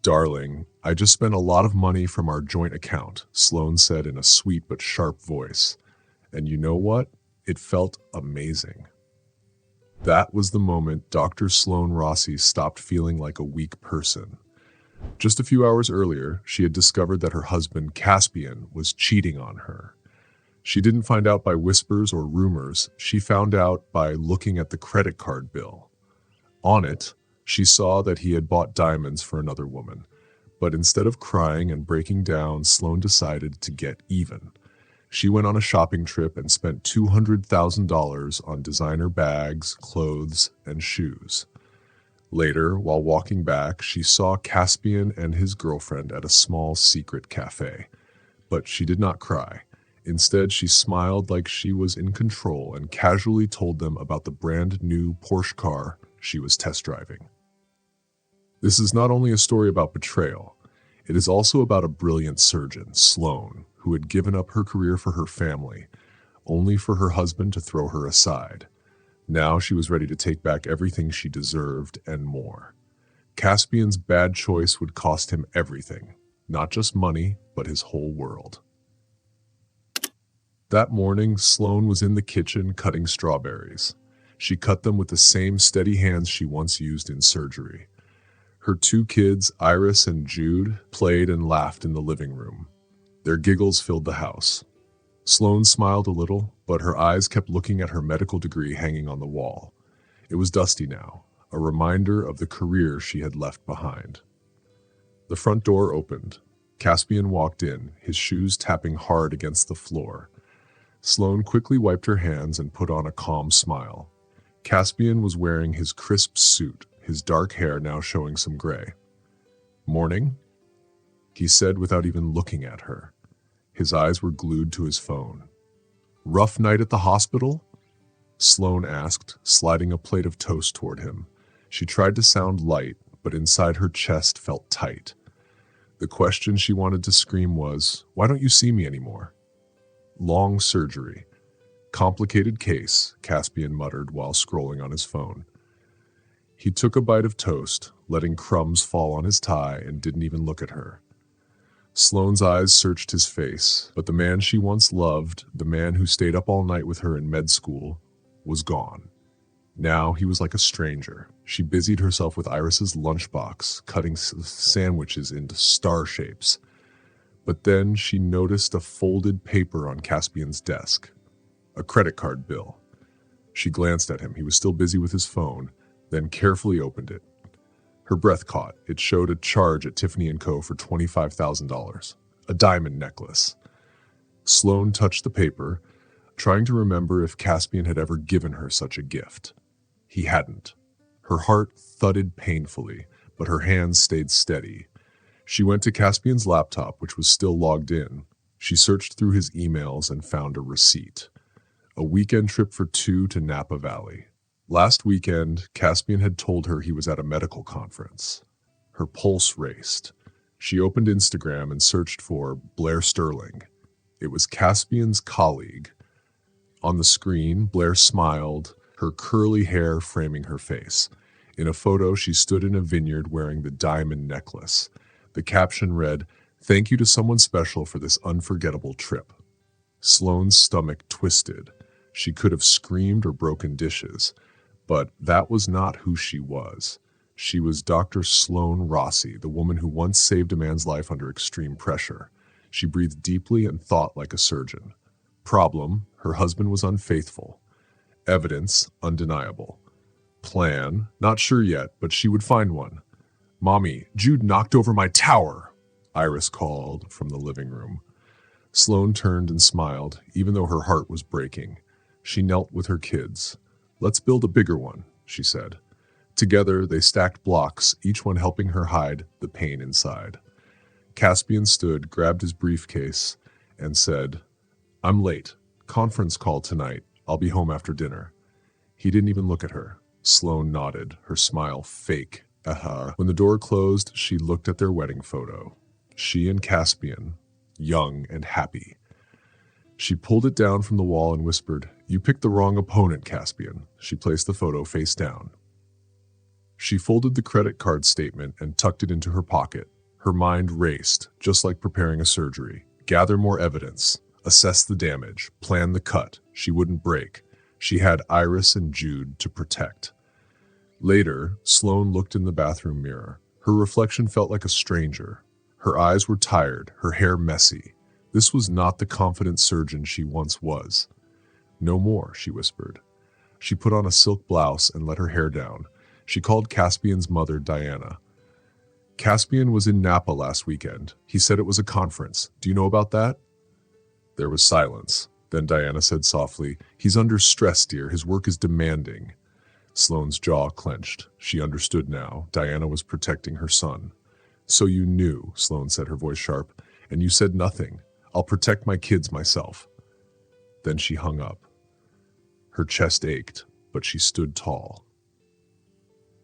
Darling, I just spent a lot of money from our joint account, Sloane said in a sweet but sharp voice. And you know what? It felt amazing. That was the moment Dr. Sloane Rossi stopped feeling like a weak person. Just a few hours earlier, she had discovered that her husband, Caspian, was cheating on her. She didn't find out by whispers or rumors. She found out by looking at the credit card bill. On it, she saw that he had bought diamonds for another woman. But instead of crying and breaking down, Sloane decided to get even. She went on a shopping trip and spent $200,000 on designer bags, clothes, and shoes. Later, while walking back, she saw Caspian and his girlfriend at a small secret cafe. But she did not cry. Instead, she smiled like she was in control and casually told them about the brand new Porsche car she was test driving. This is not only a story about betrayal, it is also about a brilliant surgeon, Sloane, who had given up her career for her family, only for her husband to throw her aside. Now she was ready to take back everything she deserved and more. Caspian's bad choice would cost him everything, not just money, but his whole world. That morning, Sloane was in the kitchen cutting strawberries. She cut them with the same steady hands she once used in surgery. Her two kids, Iris and Jude, played and laughed in the living room. Their giggles filled the house. Sloane smiled a little, but her eyes kept looking at her medical degree hanging on the wall. It was dusty now, a reminder of the career she had left behind. The front door opened. Caspian walked in, his shoes tapping hard against the floor. Sloane quickly wiped her hands and put on a calm smile. Caspian was wearing his crisp suit, his dark hair now showing some gray. "Morning," he said without even looking at her. His eyes were glued to his phone. "Rough night at the hospital?" Sloane asked, sliding a plate of toast toward him. She tried to sound light, but inside her chest felt tight. The question she wanted to scream was, "Why don't you see me anymore?" "Long surgery. Complicated case," Caspian muttered while scrolling on his phone. He took a bite of toast, letting crumbs fall on his tie, and didn't even look at her. Sloane's eyes searched his face, but the man she once loved, the man who stayed up all night with her in med school, was gone. Now he was like a stranger. She busied herself with Iris's lunchbox, cutting sandwiches into star shapes. But then she noticed a folded paper on Caspian's desk. A credit card bill. She glanced at him. He was still busy with his phone, then carefully opened it. Her breath caught. It showed a charge at Tiffany & Co. for $25,000. A diamond necklace. Sloane touched the paper, trying to remember if Caspian had ever given her such a gift. He hadn't. Her heart thudded painfully, but her hands stayed steady. She went to Caspian's laptop, which was still logged in. She searched through his emails and found a receipt. A weekend trip for two to Napa Valley. Last weekend, Caspian had told her he was at a medical conference. Her pulse raced. She opened Instagram and searched for Blair Sterling. It was Caspian's colleague. On the screen, Blair smiled, her curly hair framing her face. In a photo, she stood in a vineyard wearing the diamond necklace. The caption read, "Thank you to someone special for this unforgettable trip." Sloane's stomach twisted. She could have screamed or broken dishes. But that was not who she was. She was Dr. Sloane Rossi, the woman who once saved a man's life under extreme pressure. She breathed deeply and thought like a surgeon. Problem, her husband was unfaithful. Evidence, undeniable. Plan, not sure yet, but she would find one. "Mommy, Jude knocked over my tower," Iris called from the living room. Sloane turned and smiled, even though her heart was breaking. She knelt with her kids. "Let's build a bigger one," she said. Together, they stacked blocks, each one helping her hide the pain inside. Caspian stood, grabbed his briefcase, and said, "I'm late. Conference call tonight. I'll be home after dinner." He didn't even look at her. Sloane nodded, her smile fake. When the door closed, she looked at their wedding photo. She and Caspian, young and happy. She pulled it down from the wall and whispered, "You picked the wrong opponent, Caspian." She placed the photo face down. She folded the credit card statement and tucked it into her pocket. Her mind raced, just like preparing a surgery. Gather more evidence, assess the damage, plan the cut. She wouldn't break. She had Iris and Jude to protect. Later, Sloane looked in the bathroom mirror. Her reflection felt like a stranger. Her eyes were tired, her hair messy. This was not the confident surgeon she once was. "No more," she whispered. She put on a silk blouse and let her hair down. She called Caspian's mother, Diana. "Caspian was in Napa last weekend. He said it was a conference. Do you know about that?" There was silence. Then Diana said softly, "He's under stress, dear. His work is demanding." Sloane's jaw clenched. She understood now. Diana was protecting her son. "So you knew," Sloane said, her voice sharp, "and you said nothing. I'll protect my kids myself." Then she hung up. Her chest ached, but she stood tall.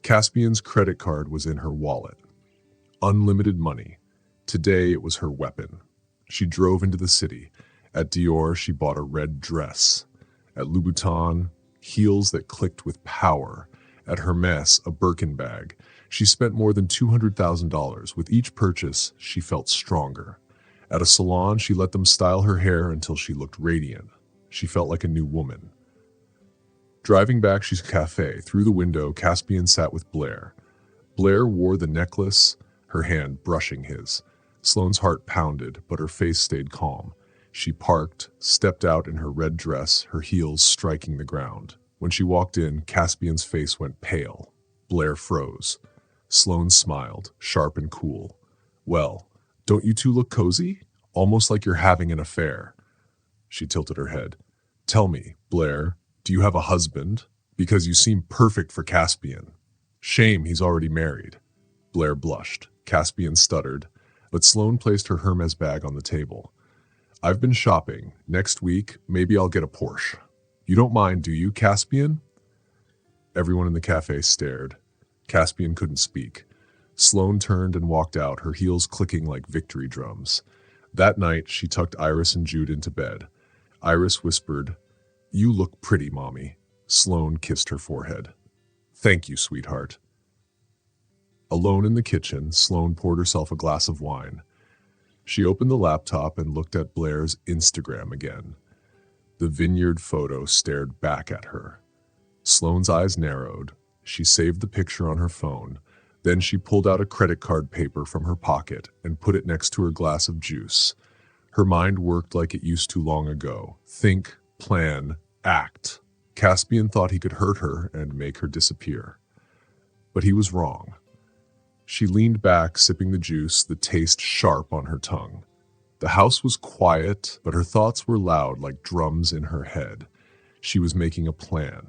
Caspian's credit card was in her wallet. Unlimited money. Today it was her weapon. She drove into the city. At Dior, she bought a red dress. At Louboutin, heels that clicked with power. At Hermes, a Birkin bag. She spent more than $200,000. With each purchase, she felt stronger. At a salon, she let them style her hair until she looked radiant. She felt like a new woman. Driving back to the cafe, through the window, Caspian sat with Blair. Blair wore the necklace, her hand brushing his. Sloane's heart pounded, but her face stayed calm. She parked, stepped out in her red dress, her heels striking the ground. When she walked in, Caspian's face went pale. Blair froze. Sloane smiled, sharp and cool. "Well, don't you two look cozy? Almost like you're having an affair." She tilted her head. "Tell me, Blair, do you have a husband? Because you seem perfect for Caspian." "Shame he's already married." Blair blushed. Caspian stuttered, but Sloane placed her Hermes bag on the table. "I've been shopping. Next week, maybe I'll get a Porsche. You don't mind, do you, Caspian?" Everyone in the cafe stared. Caspian couldn't speak. Sloane turned and walked out, her heels clicking like victory drums. That night, she tucked Iris and Jude into bed. Iris whispered, "You look pretty, Mommy." Sloane kissed her forehead. "Thank you, sweetheart." Alone in the kitchen, Sloane poured herself a glass of wine. She opened the laptop and looked at Blair's Instagram again. The vineyard photo stared back at her. Sloane's eyes narrowed. She saved the picture on her phone. Then she pulled out a credit card paper from her pocket and put it next to her glass of juice. Her mind worked like it used to long ago. Think, plan, act. Caspian thought he could hurt her and make her disappear. But he was wrong. She leaned back, sipping the juice, the taste sharp on her tongue. The house was quiet, but her thoughts were loud like drums in her head. She was making a plan.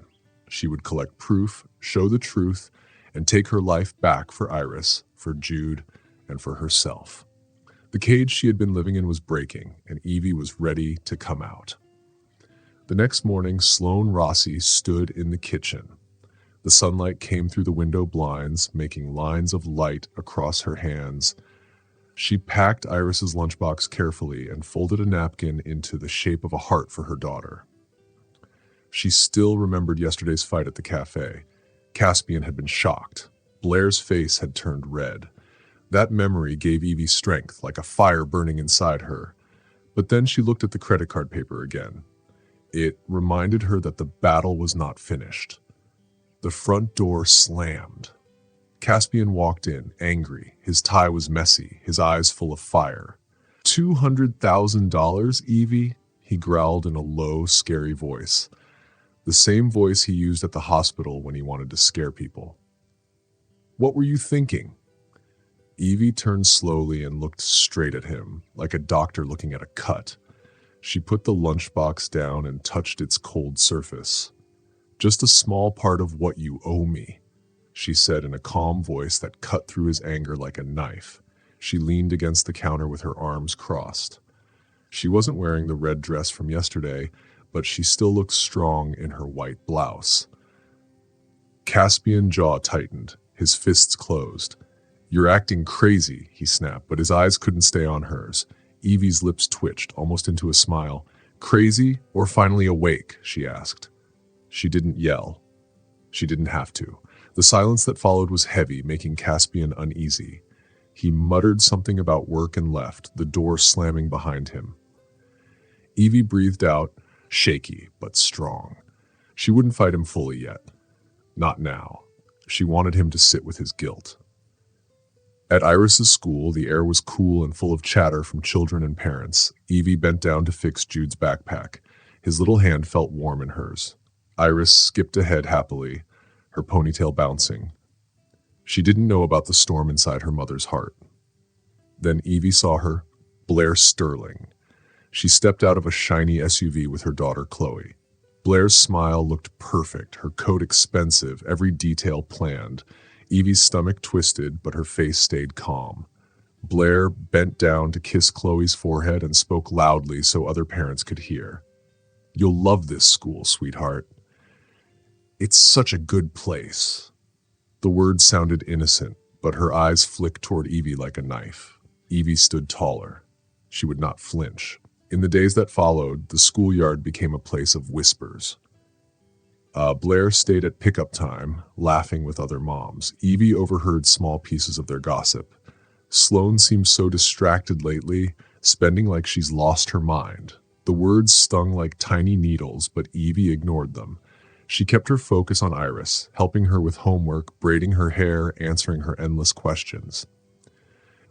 She would collect proof, show the truth, and take her life back for Iris, for Jude, and for herself. The cage she had been living in was breaking, and Evie was ready to come out. The next morning, Sloane Rossi stood in the kitchen. The sunlight came through the window blinds, making lines of light across her hands. She packed Iris's lunchbox carefully and folded a napkin into the shape of a heart for her daughter. She still remembered yesterday's fight at the cafe. Caspian had been shocked. Blair's face had turned red. That memory gave Evie strength, like a fire burning inside her. But then she looked at the credit card paper again. It reminded her that the battle was not finished. The front door slammed. Caspian walked in, angry. His tie was messy, his eyes full of fire. $200,000, Evie? He growled in a low, scary voice. The same voice he used at the hospital when he wanted to scare people. "What were you thinking?" Evie turned slowly and looked straight at him, like a doctor looking at a cut. She put the lunchbox down and touched its cold surface. "Just a small part of what you owe me," she said in a calm voice that cut through his anger like a knife. She leaned against the counter with her arms crossed. She wasn't wearing the red dress from yesterday, but she still looked strong in her white blouse. Caspian's jaw tightened, his fists closed. "You're acting crazy," he snapped, but his eyes couldn't stay on hers. Evie's lips twitched, almost into a smile. "Crazy or finally awake?" she asked. She didn't yell. She didn't have to. The silence that followed was heavy, making Caspian uneasy. He muttered something about work and left, the door slamming behind him. Evie breathed out, shaky but strong. She wouldn't fight him fully yet. Not now. She wanted him to sit with his guilt. At Iris's school, the air was cool and full of chatter from children and parents. Evie bent down to fix Jude's backpack. His little hand felt warm in hers. Iris skipped ahead happily, her ponytail bouncing. She didn't know about the storm inside her mother's heart. Then Evie saw her, Blair Sterling. She stepped out of a shiny SUV with her daughter Chloe. Blair's smile looked perfect, her coat expensive, every detail planned. Evie's stomach twisted, but her face stayed calm. Blair bent down to kiss Chloe's forehead and spoke loudly so other parents could hear. "You'll love this school, sweetheart. It's such a good place." The words sounded innocent, but her eyes flicked toward Evie like a knife. Evie stood taller. She would not flinch. In the days that followed, the schoolyard became a place of whispers. Blair stayed at pickup time, laughing with other moms. Evie overheard small pieces of their gossip. "Sloane seems so distracted lately, spending like she's lost her mind." The words stung like tiny needles, but Evie ignored them. She kept her focus on Iris, helping her with homework, braiding her hair, answering her endless questions.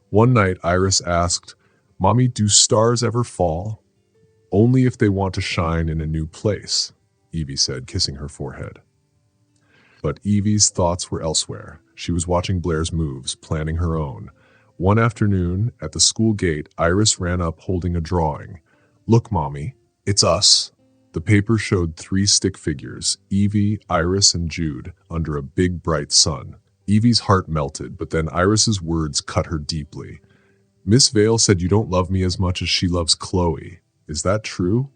One night, Iris asked, "Mommy, do stars ever fall?" "Only if they want to shine in a new place," Evie said, kissing her forehead. But Evie's thoughts were elsewhere. She was watching Blair's moves, planning her own. One afternoon, at the school gate, Iris ran up holding a drawing. "Look, Mommy, it's us." The paper showed 3 stick figures, Evie, Iris, and Jude, under a big bright sun. Evie's heart melted, but then Iris's words cut her deeply. "Miss Vale said you don't love me as much as she loves Chloe. Is that true?"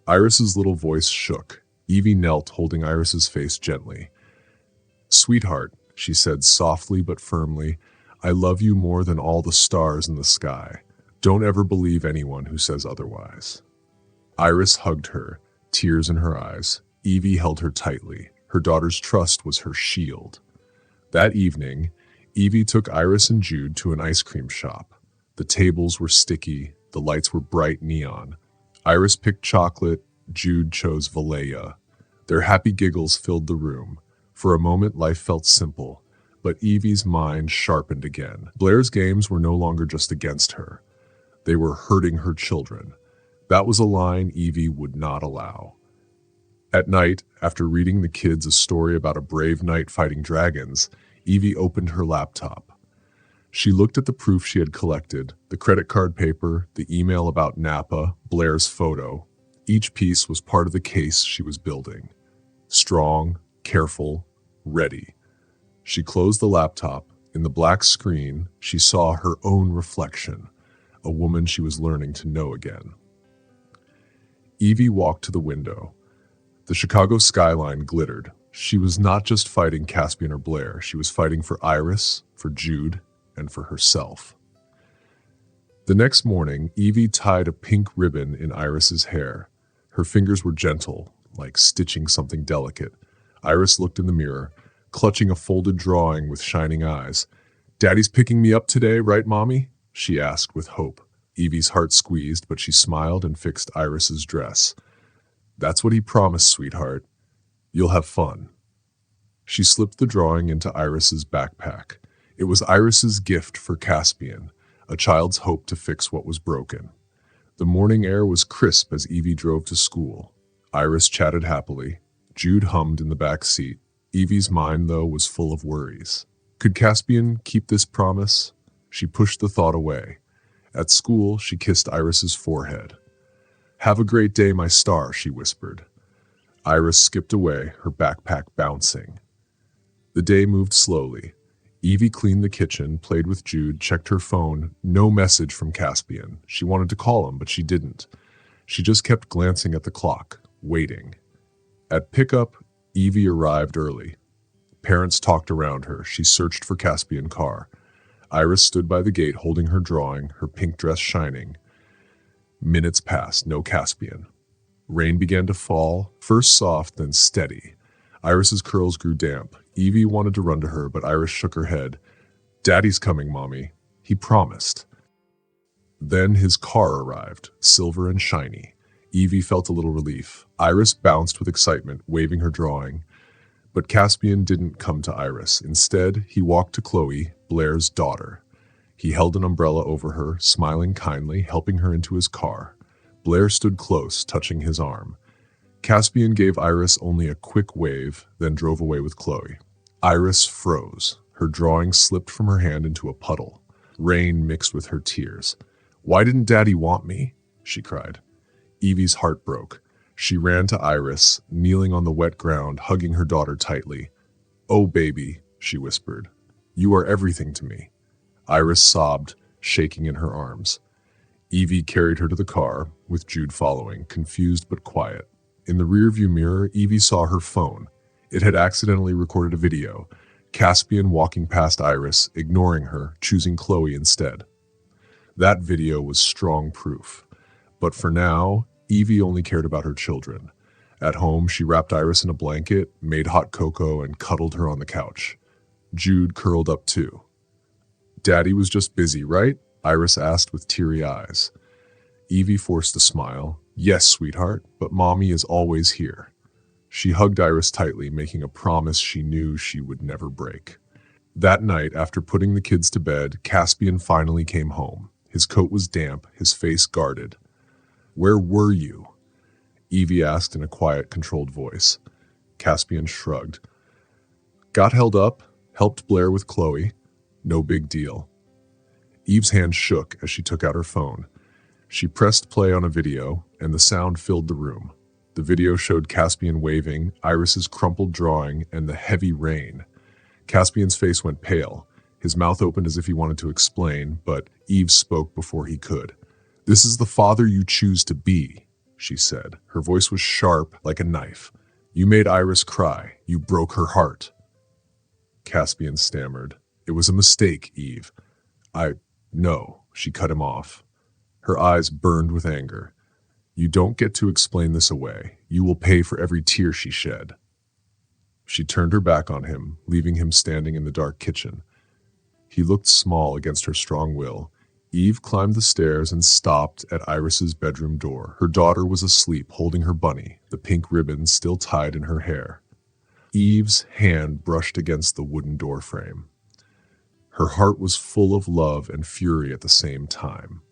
Iris's little voice shook. Evie knelt, holding Iris's face gently. "Sweetheart," she said softly but firmly, "I love you more than all the stars in the sky. Don't ever believe anyone who says otherwise." Iris hugged her, tears in her eyes. Evie held her tightly. Her daughter's trust was her shield. That evening, Evie took Iris and Jude to an ice cream shop. The tables were sticky, the lights were bright neon. Iris picked chocolate, Jude chose Valleya. Their happy giggles filled the room. For a moment, life felt simple, but Evie's mind sharpened again. Blair's games were no longer just against her. They were hurting her children. That was a line Evie would not allow. At night, after reading the kids a story about a brave knight fighting dragons, Evie opened her laptop. She looked at the proof she had collected, the credit card paper, the email about Napa, Blair's photo. Each piece was part of the case she was building. Strong, careful, ready. She closed the laptop. In the black screen, she saw her own reflection, a woman she was learning to know again. Evie walked to the window. The Chicago skyline glittered. She was not just fighting Caspian or Blair. She was fighting for Iris, for Jude, and for herself. The next morning, Evie tied a pink ribbon in Iris's hair. Her fingers were gentle, like stitching something delicate. Iris looked in the mirror, clutching a folded drawing with shining eyes. "Daddy's picking me up today, right, Mommy?" she asked with hope. Evie's heart squeezed, but she smiled and fixed Iris's dress. "That's what he promised, sweetheart. You'll have fun." She slipped the drawing into Iris's backpack. It was Iris's gift for Caspian, a child's hope to fix what was broken. The morning air was crisp as Evie drove to school. Iris chatted happily. Jude hummed in the back seat. Evie's mind, though, was full of worries. Could Caspian keep this promise? She pushed the thought away. At school, she kissed Iris's forehead. "Have a great day, my star," she whispered. Iris skipped away, her backpack bouncing. The day moved slowly. Evie cleaned the kitchen, played with Jude, checked her phone. No message from Caspian. She wanted to call him, but she didn't. She just kept glancing at the clock, waiting. At pickup, Evie arrived early. Parents talked around her. She searched for Caspian car. Iris stood by the gate holding her drawing, her pink dress shining. Minutes passed, no Caspian. Rain began to fall, first soft, then steady. Iris's curls grew damp. Evie wanted to run to her, but Iris shook her head. "Daddy's coming, Mommy. He promised." Then his car arrived, silver and shiny. Evie felt a little relief. Iris bounced with excitement, waving her drawing. But Caspian didn't come to Iris. Instead, he walked to Chloe, Blair's daughter. He held an umbrella over her, smiling kindly, helping her into his car. Blair stood close, touching his arm. Caspian gave Iris only a quick wave, then drove away with Chloe. Iris froze. Her drawing slipped from her hand into a puddle. Rain mixed with her tears. "Why didn't Daddy want me?" she cried. Evie's heart broke. She ran to Iris, kneeling on the wet ground, hugging her daughter tightly. "Oh, baby," she whispered. "You are everything to me." Iris sobbed, shaking in her arms. Evie carried her to the car, with Jude following, confused but quiet. In the rearview mirror, Evie saw her phone. It had accidentally recorded a video. Caspian walking past Iris, ignoring her, choosing Chloe instead. That video was strong proof. But for now, Evie only cared about her children. At home, she wrapped Iris in a blanket, made hot cocoa, and cuddled her on the couch. Jude curled up too. "Daddy was just busy, right?" Iris asked with teary eyes. Evie forced a smile. "Yes, sweetheart, but Mommy is always here." She hugged Iris tightly, making a promise she knew she would never break. That night, after putting the kids to bed, Caspian finally came home. His coat was damp, his face guarded. "Where were you?" Evie asked in a quiet, controlled voice. Caspian shrugged. "Got held up, helped Blair with Chloe. No big deal." Eve's hand shook as she took out her phone. She pressed play on a video, and the sound filled the room. The video showed Caspian waving, Iris's crumpled drawing, and the heavy rain. Caspian's face went pale. His mouth opened as if he wanted to explain, but Eve spoke before he could. "This is the father you choose to be," she said. Her voice was sharp, like a knife. "You made Iris cry. You broke her heart." Caspian stammered. "It was a mistake, Eve." No," she cut him off. Her eyes burned with anger. "You don't get to explain this away. You will pay for every tear she shed." She turned her back on him, leaving him standing in the dark kitchen. He looked small against her strong will. Eve climbed the stairs and stopped at Iris's bedroom door. Her daughter was asleep, holding her bunny, the pink ribbon still tied in her hair. Eve's hand brushed against the wooden doorframe. Her heart was full of love and fury at the same time.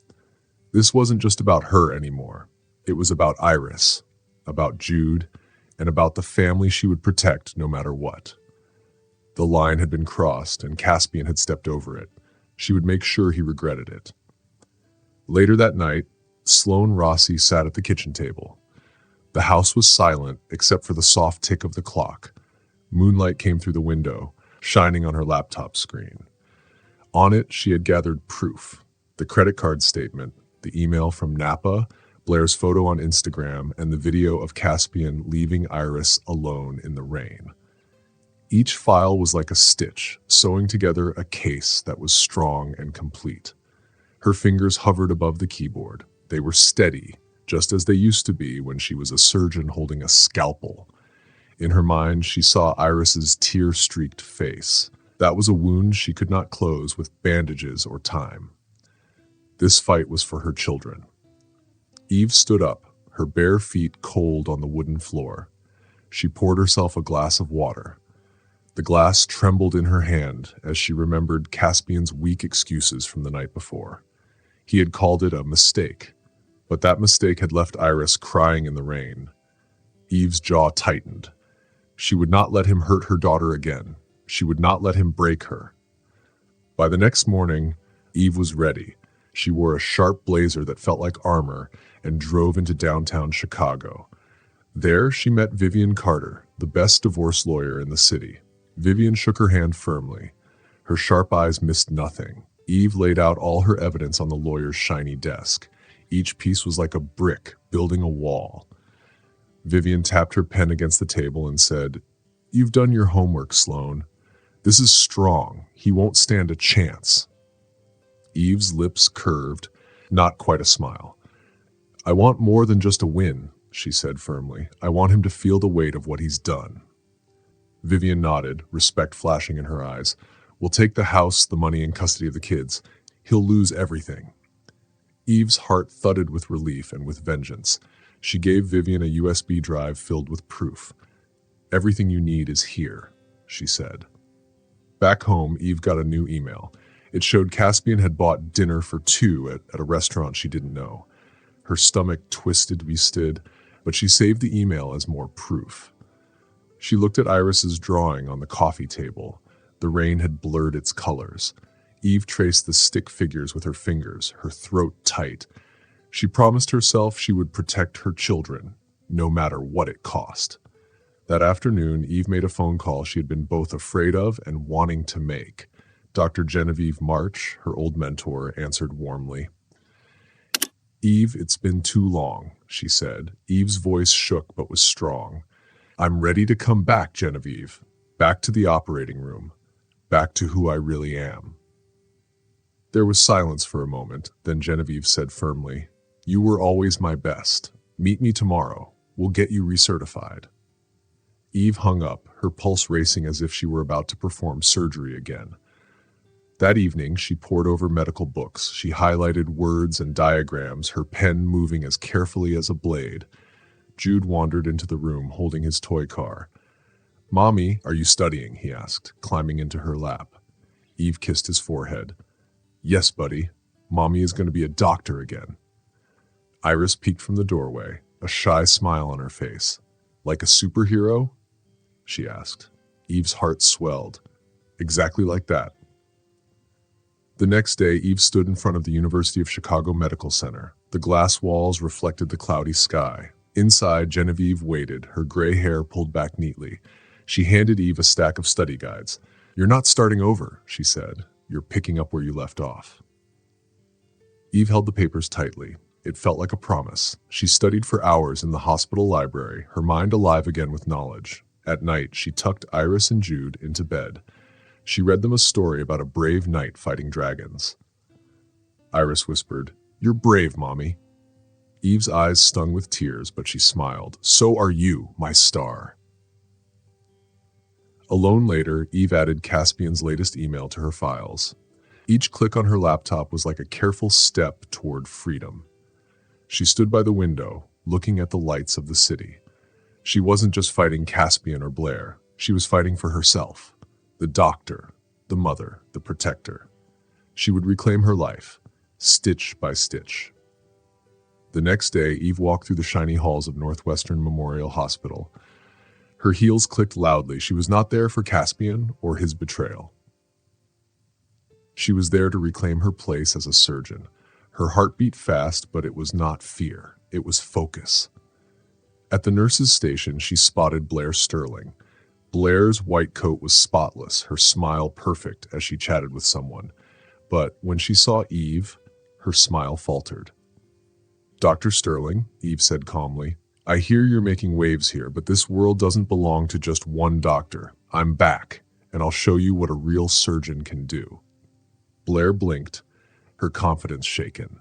This wasn't just about her anymore. It was about Iris, about Jude, and about the family she would protect no matter what. The line had been crossed, and Caspian had stepped over it. She would make sure he regretted it. Later that night, Sloane Rossi sat at the kitchen table. The house was silent except for the soft tick of the clock. Moonlight came through the window, shining on her laptop screen. On it, she had gathered proof: the credit card statement, the email from Napa, Blair's photo on Instagram, and the video of Caspian leaving Iris alone in the rain. Each file was like a stitch, sewing together a case that was strong and complete. Her fingers hovered above the keyboard. They were steady, just as they used to be when she was a surgeon holding a scalpel. In her mind, she saw Iris's tear-streaked face. That was a wound she could not close with bandages or time. This fight was for her children. Eve stood up, her bare feet cold on the wooden floor. She poured herself a glass of water. The glass trembled in her hand as she remembered Caspian's weak excuses from the night before. He had called it a mistake, but that mistake had left Iris crying in the rain. Eve's jaw tightened. She would not let him hurt her daughter again. She would not let him break her. By the next morning, Eve was ready. She wore a sharp blazer that felt like armor and drove into downtown Chicago. There, she met Vivian Carter, the best divorce lawyer in the city. Vivian shook her hand firmly. Her sharp eyes missed nothing. Eve laid out all her evidence on the lawyer's shiny desk. Each piece was like a brick building a wall. Vivian tapped her pen against the table and said, "You've done your homework, Sloane. This is strong. He won't stand a chance." Eve's lips curved, not quite a smile. "I want more than just a win," she said firmly. "I want him to feel the weight of what he's done." Vivian nodded, respect flashing in her eyes. We'll take the house, the money, and custody of the kids. He'll lose everything. Eve's heart thudded with relief and with vengeance. She gave Vivian a USB drive filled with proof. Everything you need is here, she said. Back home, Eve got a new email. It showed Caspian had bought dinner for two at a restaurant she didn't know. Her stomach twisted, but she saved the email as more proof. She looked at Iris's drawing on the coffee table. The rain had blurred its colors. Eve traced the stick figures with her fingers, her throat tight. She promised herself she would protect her children, no matter what it cost. That afternoon, Eve made a phone call she had been both afraid of and wanting to make. Dr. Genevieve March, her old mentor, answered warmly. Eve, it's been too long, she said. Eve's voice shook but was strong. I'm ready to come back, Genevieve. Back to the operating room. Back to who I really am. There was silence for a moment. Then Genevieve said firmly, You were always my best. Meet me tomorrow. We'll get you recertified. Eve hung up, her pulse racing as if she were about to perform surgery again. That evening, she pored over medical books. She highlighted words and diagrams, her pen moving as carefully as a blade. Jude wandered into the room, holding his toy car. Mommy, are you studying? He asked, climbing into her lap. Eve kissed his forehead. Yes, buddy. Mommy is going to be a doctor again. Iris peeked from the doorway, a shy smile on her face. Like a superhero? She asked. Eve's heart swelled. Exactly like that. The next day, Eve stood in front of the University of Chicago Medical Center. The glass walls reflected the cloudy sky. Inside, Genevieve waited, her gray hair pulled back neatly. She handed Eve a stack of study guides. You're not starting over, she said. You're picking up where you left off. Eve held the papers tightly. It felt like a promise. She studied for hours in the hospital library, her mind alive again with knowledge. At night, she tucked Iris and Jude into bed. She read them a story about a brave knight fighting dragons. Iris whispered, You're brave, Mommy. Eve's eyes stung with tears, but she smiled. So are you, my star. Alone later, Eve added Caspian's latest email to her files. Each click on her laptop was like a careful step toward freedom. She stood by the window, looking at the lights of the city. She wasn't just fighting Caspian or Blair. She was fighting for herself. The doctor, the mother, the protector. She would reclaim her life, stitch by stitch. The next day, Eve walked through the shiny halls of Northwestern Memorial Hospital. Her heels clicked loudly. She was not there for Caspian or his betrayal. She was there to reclaim her place as a surgeon. Her heart beat fast, but it was not fear. It was focus. At the nurse's station, she spotted Blair Sterling. Blair's white coat was spotless, her smile perfect as she chatted with someone. But when she saw Eve, her smile faltered. Dr. Sterling, Eve said calmly, I hear you're making waves here, but this world doesn't belong to just one doctor. I'm back, and I'll show you what a real surgeon can do. Blair blinked, her confidence shaken.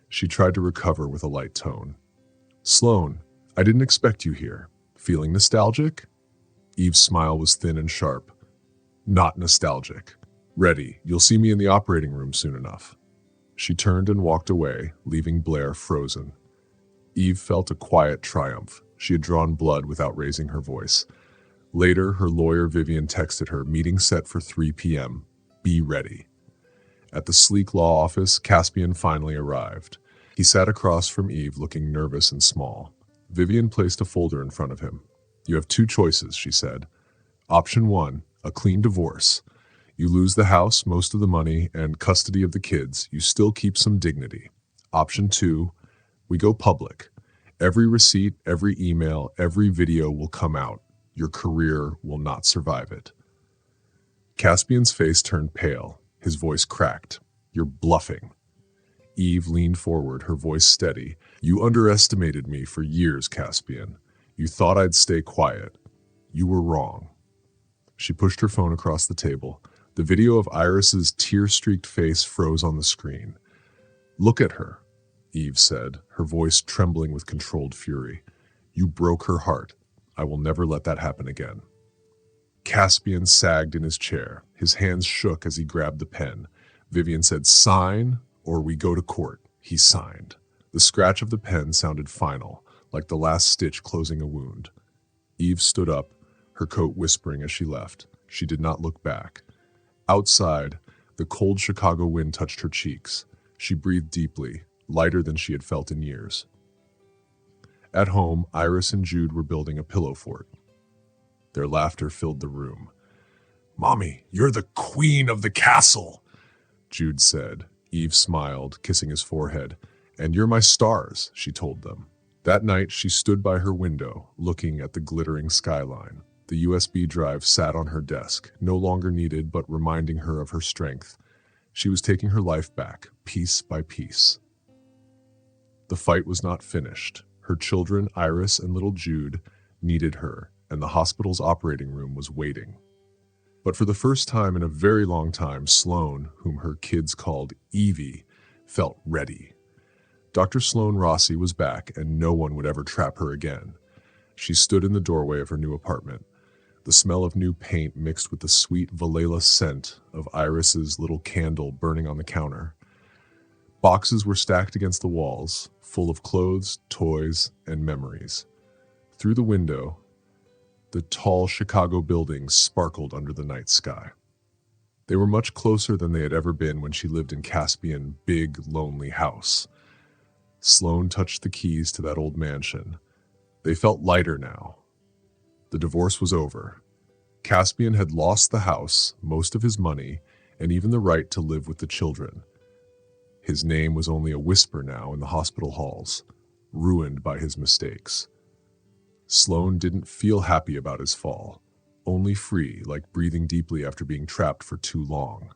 She tried to recover with a light tone. Sloan, I didn't expect you here. Feeling nostalgic? Eve's smile was thin and sharp. Not nostalgic. Ready. You'll see me in the operating room soon enough. She turned and walked away, leaving Blair frozen. Eve felt a quiet triumph. She had drawn blood without raising her voice. Later, her lawyer Vivian texted her, meeting set for 3 p.m. Be ready. At the sleek law office, Caspian finally arrived. He sat across from Eve, looking nervous and small. Vivian placed a folder in front of him. You have 2 choices, she said. Option 1, a clean divorce. You lose the house, most of the money, and custody of the kids. You still keep some dignity. Option 2, we go public. Every receipt, every email, every video will come out. Your career will not survive it. Caspian's face turned pale. His voice cracked. You're bluffing. Eve leaned forward, her voice steady. You underestimated me for years, Caspian. You thought I'd stay quiet. You were wrong. She pushed her phone across the table. The video of Iris's tear-streaked face froze on the screen. Look at her, Eve said, her voice trembling with controlled fury. You broke her heart. I will never let that happen again. Caspian sagged in his chair. His hands shook as he grabbed the pen. Vivian said, "Sign, or we go to court." He signed. The scratch of the pen sounded final, like the last stitch closing a wound. Eve stood up, her coat whispering as she left. She did not look back. Outside, the cold Chicago wind touched her cheeks. She breathed deeply, lighter than she had felt in years. At home, Iris and Jude were building a pillow fort. Their laughter filled the room. "Mommy, you're the queen of the castle," Jude said. Eve smiled, kissing his forehead. "And you're my stars," she told them. That night, she stood by her window, looking at the glittering skyline. The USB drive sat on her desk, no longer needed but reminding her of her strength. She was taking her life back, piece by piece. The fight was not finished. Her children, Iris and little Jude, needed her, and the hospital's operating room was waiting. But for the first time in a very long time, Sloane, whom her kids called Evie, felt ready. Dr. Sloane Rossi was back, and no one would ever trap her again. She stood in the doorway of her new apartment. The smell of new paint mixed with the sweet Valhalla scent of Iris's little candle burning on the counter. Boxes were stacked against the walls, full of clothes, toys, and memories. Through the window, the tall Chicago buildings sparkled under the night sky. They were much closer than they had ever been when she lived in Caspian's big, lonely house. Sloane touched the keys to that old mansion. They felt lighter now. The divorce was over. Caspian had lost the house, most of his money, and even the right to live with the children. His name was only a whisper now in the hospital halls, ruined by his mistakes. Sloane didn't feel happy about his fall, only free, like breathing deeply after being trapped for too long.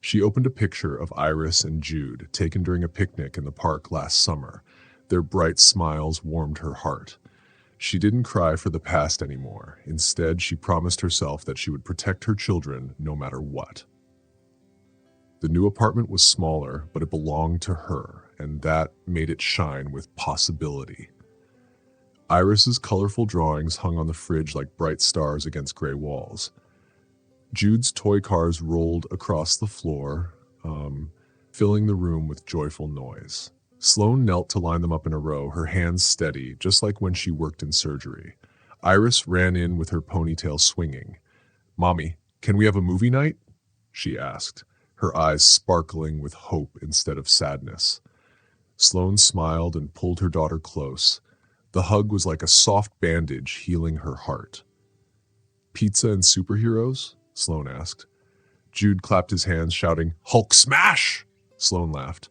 She opened a picture of Iris and Jude, taken during a picnic in the park last summer. Their bright smiles warmed her heart. She didn't cry for the past anymore. Instead, she promised herself that she would protect her children no matter what. The new apartment was smaller, but it belonged to her, and that made it shine with possibility. Iris's colorful drawings hung on the fridge like bright stars against gray walls. Jude's toy cars rolled across the floor, filling the room with joyful noise. Sloane knelt to line them up in a row, her hands steady, just like when she worked in surgery. Iris ran in with her ponytail swinging. "Mommy, can we have a movie night?" she asked, her eyes sparkling with hope instead of sadness. Sloane smiled and pulled her daughter close. The hug was like a soft bandage healing her heart. "Pizza and superheroes?" Sloane asked. Jude clapped his hands, shouting, "Hulk smash!" Sloane laughed,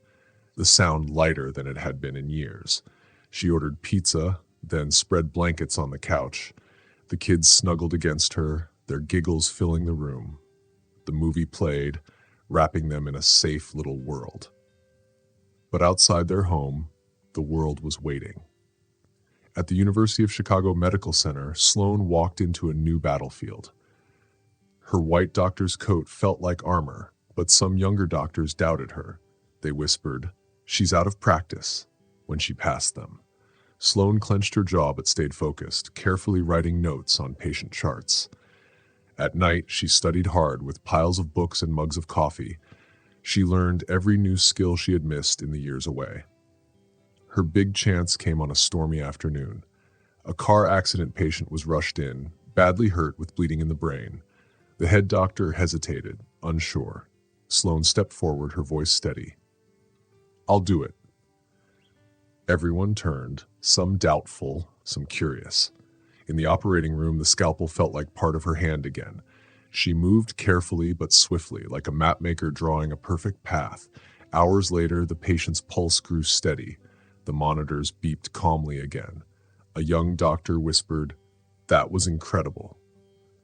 the sound lighter than it had been in years. She ordered pizza, then spread blankets on the couch. The kids snuggled against her, their giggles filling the room. The movie played, wrapping them in a safe little world. But outside their home, the world was waiting. At the University of Chicago Medical Center, Sloane walked into a new battlefield. Her white doctor's coat felt like armor, but some younger doctors doubted her. They whispered, "She's out of practice," when she passed them. Sloane clenched her jaw but stayed focused, carefully writing notes on patient charts. At night, she studied hard with piles of books and mugs of coffee. She learned every new skill she had missed in the years away. Her big chance came on a stormy afternoon. A car accident patient was rushed in, badly hurt with bleeding in the brain. The head doctor hesitated, unsure. Sloane stepped forward, her voice steady. "I'll do it." Everyone turned, some doubtful, some curious. In the operating room, the scalpel felt like part of her hand again. She moved carefully but swiftly, like a mapmaker drawing a perfect path. Hours later, the patient's pulse grew steady. The monitors beeped calmly again. A young doctor whispered, "That was incredible."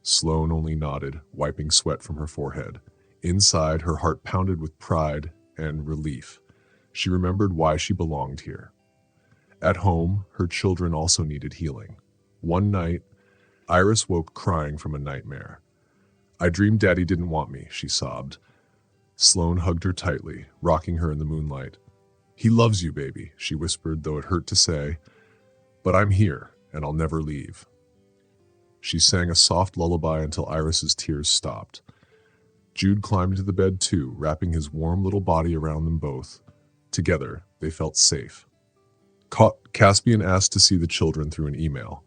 Sloane only nodded, wiping sweat from her forehead. Inside, her heart pounded with pride and relief. She remembered why she belonged here. At home, her children also needed healing. One night, Iris woke crying from a nightmare. "I dreamed Daddy didn't want me," she sobbed. Sloane hugged her tightly, rocking her in the moonlight. "He loves you, baby," she whispered, though it hurt to say. "But I'm here, and I'll never leave." She sang a soft lullaby until Iris's tears stopped. Jude climbed into the bed too, wrapping his warm little body around them both. Together, they felt safe. Caspian asked to see the children through an email.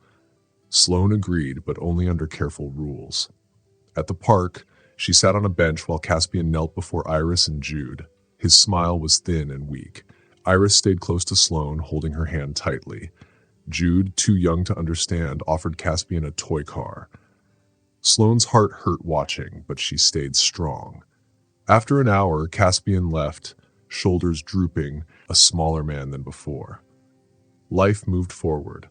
Sloane agreed, but only under careful rules. At the park, she sat on a bench while Caspian knelt before Iris and Jude. His smile was thin and weak. Iris stayed close to Sloane, holding her hand tightly. Jude, too young to understand, offered Caspian a toy car. Sloane's heart hurt watching, but she stayed strong. After an hour, Caspian left, shoulders drooping, a smaller man than before. Life moved forward.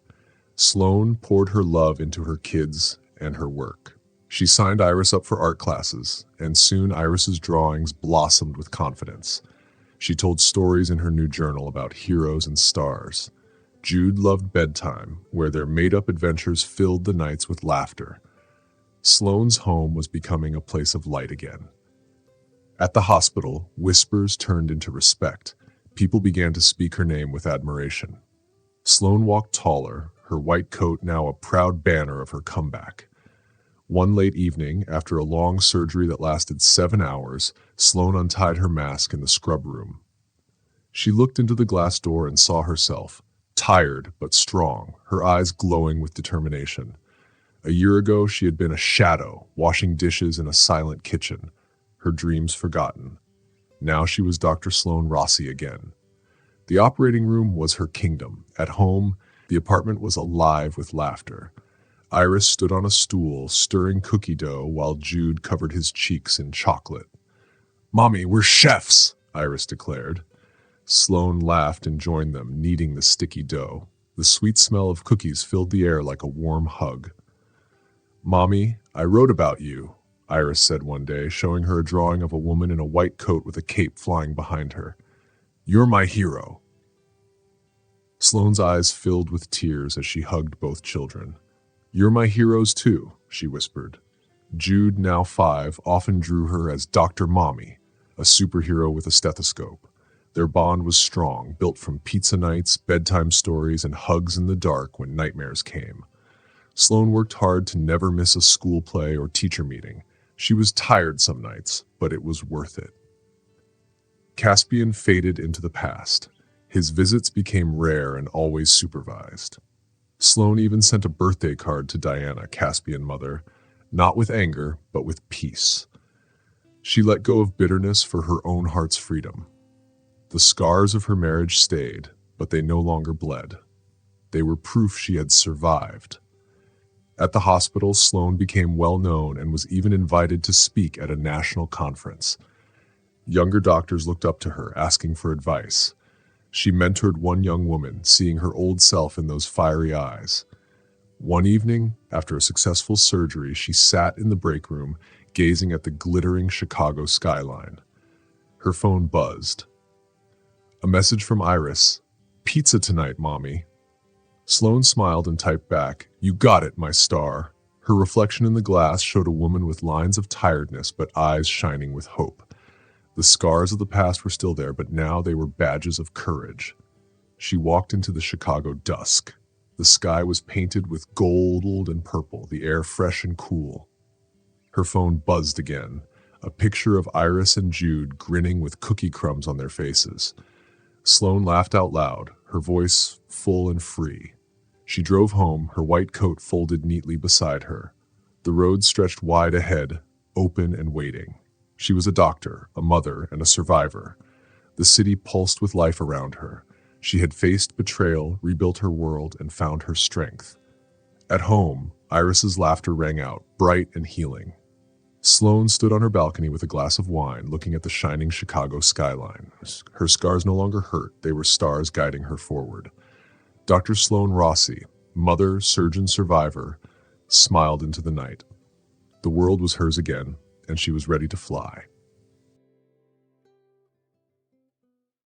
Sloane poured her love into her kids and her work. She signed Iris up for art classes, and soon Iris's drawings blossomed with confidence. She told stories in her new journal about heroes and stars. Jude loved bedtime, where their made-up adventures filled the nights with laughter. Sloane's home was becoming a place of light again. At the hospital, whispers turned into respect. People began to speak her name with admiration. Sloane walked taller, her white coat now a proud banner of her comeback. One late evening, after a long surgery that lasted 7 hours, Sloane untied her mask in the scrub room. She looked into the glass door and saw herself, tired but strong, her eyes glowing with determination. A year ago, she had been a shadow, washing dishes in a silent kitchen, her dreams forgotten. Now she was Dr. Sloane Rossi again. The operating room was her kingdom. At home, the apartment was alive with laughter. Iris stood on a stool, stirring cookie dough while Jude covered his cheeks in chocolate. "Mommy, we're chefs," Iris declared. Sloane laughed and joined them, kneading the sticky dough. The sweet smell of cookies filled the air like a warm hug. "Mommy, I wrote about you," Iris said one day, showing her a drawing of a woman in a white coat with a cape flying behind her. "You're my hero." Sloane's eyes filled with tears as she hugged both children. "You're my heroes too," she whispered. Jude, now 5, often drew her as Dr. Mommy, a superhero with a stethoscope. Their bond was strong, built from pizza nights, bedtime stories, and hugs in the dark when nightmares came. Sloane worked hard to never miss a school play or teacher meeting. She was tired some nights, but it was worth it. Caspian faded into the past. His visits became rare and always supervised. Sloane even sent a birthday card to Diana, Caspian mother, not with anger, but with peace. She let go of bitterness for her own heart's freedom. The scars of her marriage stayed, but they no longer bled. They were proof she had survived. At the hospital, Sloane became well known and was even invited to speak at a national conference. Younger doctors looked up to her, asking for advice. She mentored one young woman, seeing her old self in those fiery eyes. One evening, after a successful surgery, she sat in the break room, gazing at the glittering Chicago skyline. Her phone buzzed. A message from Iris. "Pizza tonight, Mommy." Sloane smiled and typed back, "You got it, my star." Her reflection in the glass showed a woman with lines of tiredness but eyes shining with hope. The scars of the past were still there, but now they were badges of courage. She walked into the Chicago dusk. The sky was painted with gold and purple, the air fresh and cool. Her phone buzzed again, a picture of Iris and Jude grinning with cookie crumbs on their faces. Sloane laughed out loud, her voice full and free. She drove home, her white coat folded neatly beside her. The road stretched wide ahead, open and waiting. She was a doctor, a mother, and a survivor. The city pulsed with life around her. She had faced betrayal, rebuilt her world, and found her strength. At home, Iris's laughter rang out, bright and healing. Sloane stood on her balcony with a glass of wine, looking at the shining Chicago skyline. Her scars no longer hurt, they were stars guiding her forward. Dr. Sloane Rossi, mother, surgeon, survivor, smiled into the night. The world was hers again, and she was ready to fly.